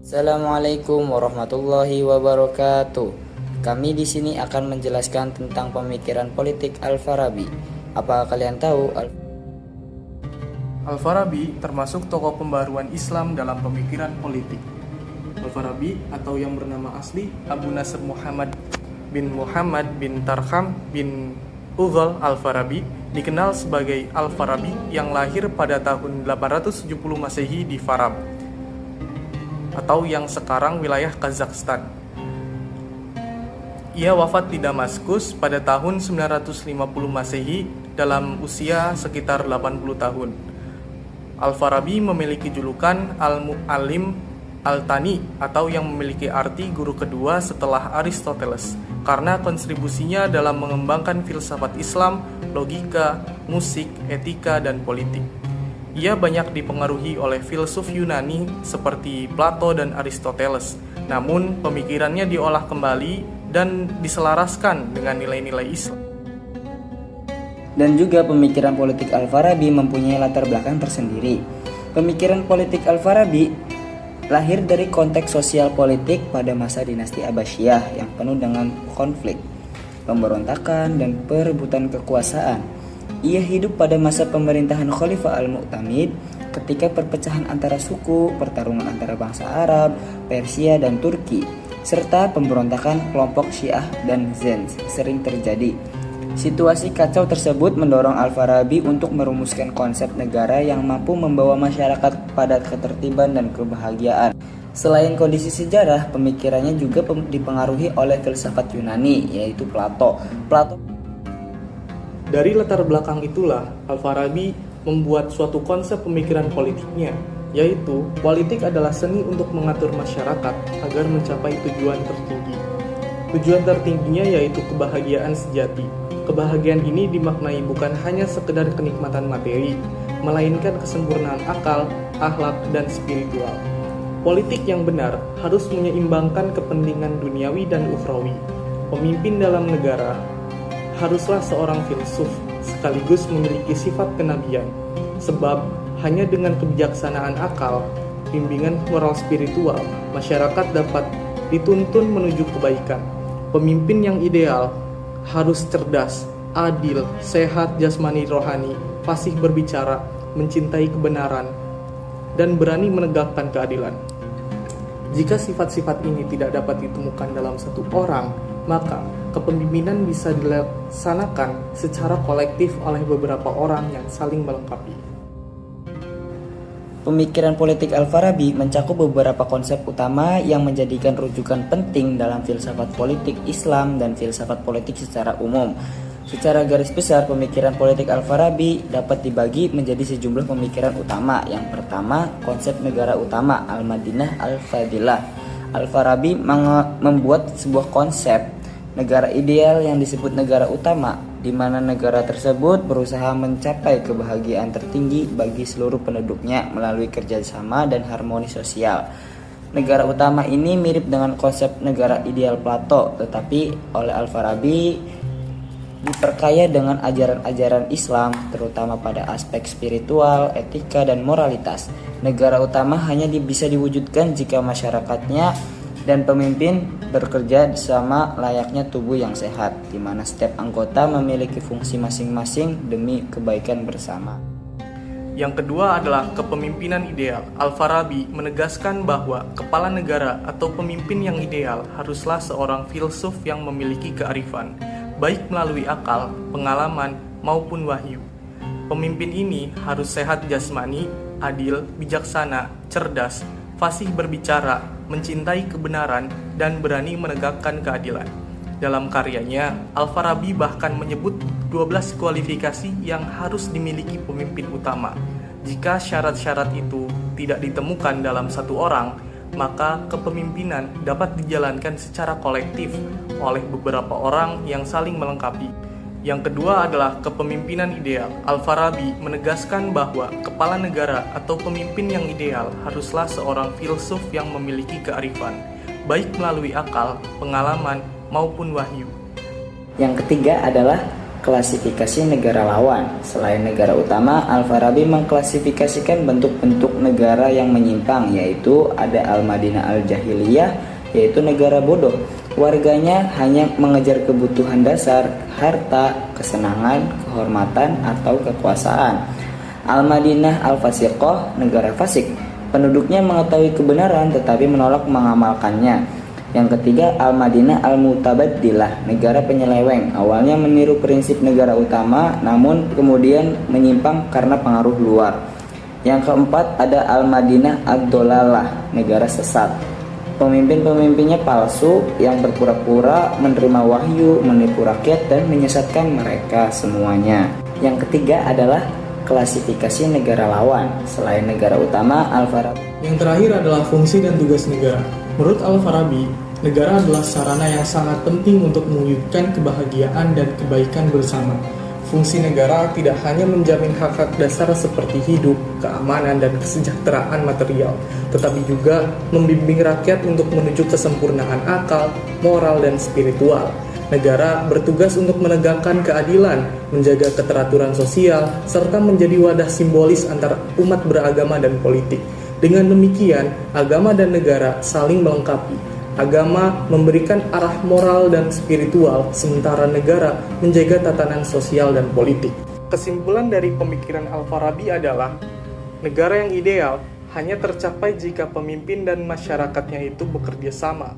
Assalamualaikum warahmatullahi wabarakatuh. Kami di sini akan menjelaskan tentang pemikiran politik Al-Farabi. Apa kalian tahu Al-Farabi termasuk tokoh pembaruan Islam dalam pemikiran politik. Al-Farabi atau yang bernama asli Abu Nasr Muhammad bin Tarham bin Uthal Al-Farabi dikenal sebagai Al-Farabi yang lahir pada tahun 870 Masehi di Farab atau yang sekarang wilayah Kazakhstan. Ia wafat di Damaskus pada tahun 950 Masehi dalam usia sekitar 80 tahun. Al-Farabi memiliki julukan Al-Mu'allim Al-Tani atau yang memiliki arti guru kedua setelah Aristoteles karena kontribusinya dalam mengembangkan filsafat Islam, logika, musik, etika, dan politik. Ia banyak dipengaruhi oleh filsuf Yunani seperti Plato dan Aristoteles, namun pemikirannya diolah kembali dan diselaraskan dengan nilai-nilai Islam. Dan juga pemikiran politik Al-Farabi mempunyai latar belakang tersendiri. Pemikiran politik Al-Farabi lahir dari konteks sosial politik pada masa dinasti Abbasiyah yang penuh dengan konflik, pemberontakan, dan perebutan kekuasaan. Ia hidup pada masa pemerintahan Khalifah Al-Mu'tamid ketika perpecahan antara suku, pertarungan antara bangsa Arab, Persia, dan Turki, serta pemberontakan kelompok Syiah dan Zenz sering terjadi. Situasi kacau tersebut mendorong Al-Farabi untuk merumuskan konsep negara yang mampu membawa masyarakat pada ketertiban dan kebahagiaan. Selain kondisi sejarah, pemikirannya juga dipengaruhi oleh filsafat Yunani, yaitu Plato. Dari latar belakang itulah Al-Farabi membuat suatu konsep pemikiran politiknya, yaitu politik adalah seni untuk mengatur masyarakat agar mencapai tujuan tertinggi. Tujuan tertingginya yaitu kebahagiaan sejati. Kebahagiaan ini dimaknai bukan hanya sekedar kenikmatan materi, melainkan kesempurnaan akal, akhlak, dan spiritual. Politik yang benar harus menyeimbangkan kepentingan duniawi dan ukhrawi. Pemimpin dalam negara haruslah seorang filsuf sekaligus memiliki sifat kenabian, sebab hanya dengan kebijaksanaan akal, bimbingan moral spiritual, masyarakat dapat dituntun menuju kebaikan. Pemimpin yang ideal harus cerdas, adil, sehat jasmani rohani, fasih berbicara, mencintai kebenaran, dan berani menegakkan keadilan. Jika sifat-sifat ini tidak dapat ditemukan dalam satu orang, maka kepemimpinan bisa dilaksanakan secara kolektif oleh beberapa orang yang saling melengkapi. Pemikiran politik Al-Farabi mencakup beberapa konsep utama yang menjadikan rujukan penting dalam filsafat politik Islam dan filsafat politik secara umum. Secara garis besar, pemikiran politik Al-Farabi dapat dibagi menjadi sejumlah pemikiran utama. Yang pertama, konsep negara utama Al-Madinah Al-Fadilah. Al-Farabi membuat sebuah konsep negara ideal yang disebut negara utama, di mana negara tersebut berusaha mencapai kebahagiaan tertinggi bagi seluruh penduduknya melalui kerjasama dan harmoni sosial. Negara utama ini mirip dengan konsep negara ideal Plato, tetapi oleh Al-Farabi diperkaya dengan ajaran-ajaran Islam, terutama pada aspek spiritual, etika, dan moralitas. Negara utama hanya bisa diwujudkan jika masyarakatnya dan pemimpin bekerja sama layaknya tubuh yang sehat, di mana setiap anggota memiliki fungsi masing-masing demi kebaikan bersama. Yang kedua adalah kepemimpinan ideal. Al-Farabi menegaskan bahwa kepala negara atau pemimpin yang ideal haruslah seorang filsuf yang memiliki kearifan, baik melalui akal, pengalaman, maupun wahyu. Pemimpin ini harus sehat jasmani, adil, bijaksana, cerdas, fasih berbicara, mencintai kebenaran, dan berani menegakkan keadilan. Dalam karyanya, Al-Farabi bahkan menyebut 12 kualifikasi yang harus dimiliki pemimpin utama. Jika syarat-syarat itu tidak ditemukan dalam satu orang, maka kepemimpinan dapat dijalankan secara kolektif oleh beberapa orang yang saling melengkapi. Yang kedua adalah kepemimpinan ideal. Al-Farabi menegaskan bahwa kepala negara atau pemimpin yang ideal haruslah seorang filsuf yang memiliki kearifan, baik melalui akal, pengalaman, maupun wahyu. Yang ketiga adalah klasifikasi negara lawan. Selain negara utama, Al-Farabi mengklasifikasikan bentuk-bentuk negara yang menyimpang, yaitu ada Al-Madinah Al-Jahiliyah, yaitu negara bodoh. Warganya hanya mengejar kebutuhan dasar, harta, kesenangan, kehormatan, atau kekuasaan. Al-Madinah Al-Fasiqah, negara fasik. Penduduknya mengetahui kebenaran tetapi menolak mengamalkannya. Yang ketiga, Al-Madinah Al-Mutabaddilah, negara penyeleweng. Awalnya meniru prinsip negara utama, namun kemudian menyimpang karena pengaruh luar. Yang keempat, ada Al-Madinah Ad-Dolalah, negara sesat. Pemimpin-pemimpinnya palsu yang berpura-pura menerima wahyu, menipu rakyat, dan menyesatkan mereka semuanya. Yang ketiga adalah klasifikasi negara lawan. Selain negara utama, Al-Farabi. Yang terakhir adalah fungsi dan tugas negara. Menurut Al-Farabi, negara adalah sarana yang sangat penting untuk mewujudkan kebahagiaan dan kebaikan bersama. Fungsi negara tidak hanya menjamin hak-hak dasar seperti hidup, keamanan, dan kesejahteraan material, tetapi juga membimbing rakyat untuk menuju kesempurnaan akal, moral, dan spiritual. Negara bertugas untuk menegakkan keadilan, menjaga keteraturan sosial, serta menjadi wadah simbolis antara umat beragama dan politik. Dengan demikian, agama dan negara saling melengkapi. Agama memberikan arah moral dan spiritual, sementara negara menjaga tatanan sosial dan politik. Kesimpulan dari pemikiran Al-Farabi adalah, negara yang ideal hanya tercapai jika pemimpin dan masyarakatnya itu bekerja sama,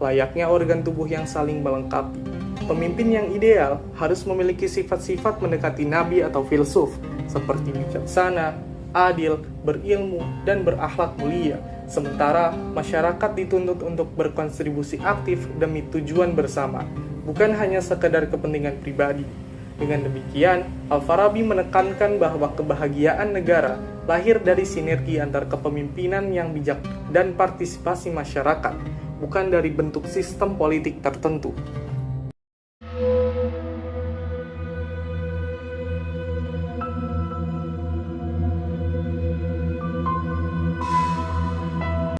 layaknya organ tubuh yang saling melengkapi. Pemimpin yang ideal harus memiliki sifat-sifat mendekati nabi atau filsuf, seperti bijaksana, adil, berilmu, dan berakhlak mulia. Sementara masyarakat dituntut untuk berkontribusi aktif demi tujuan bersama, bukan hanya sekedar kepentingan pribadi. Dengan demikian, Al-Farabi menekankan bahwa kebahagiaan negara lahir dari sinergi antar kepemimpinan yang bijak dan partisipasi masyarakat, bukan dari bentuk sistem politik tertentu.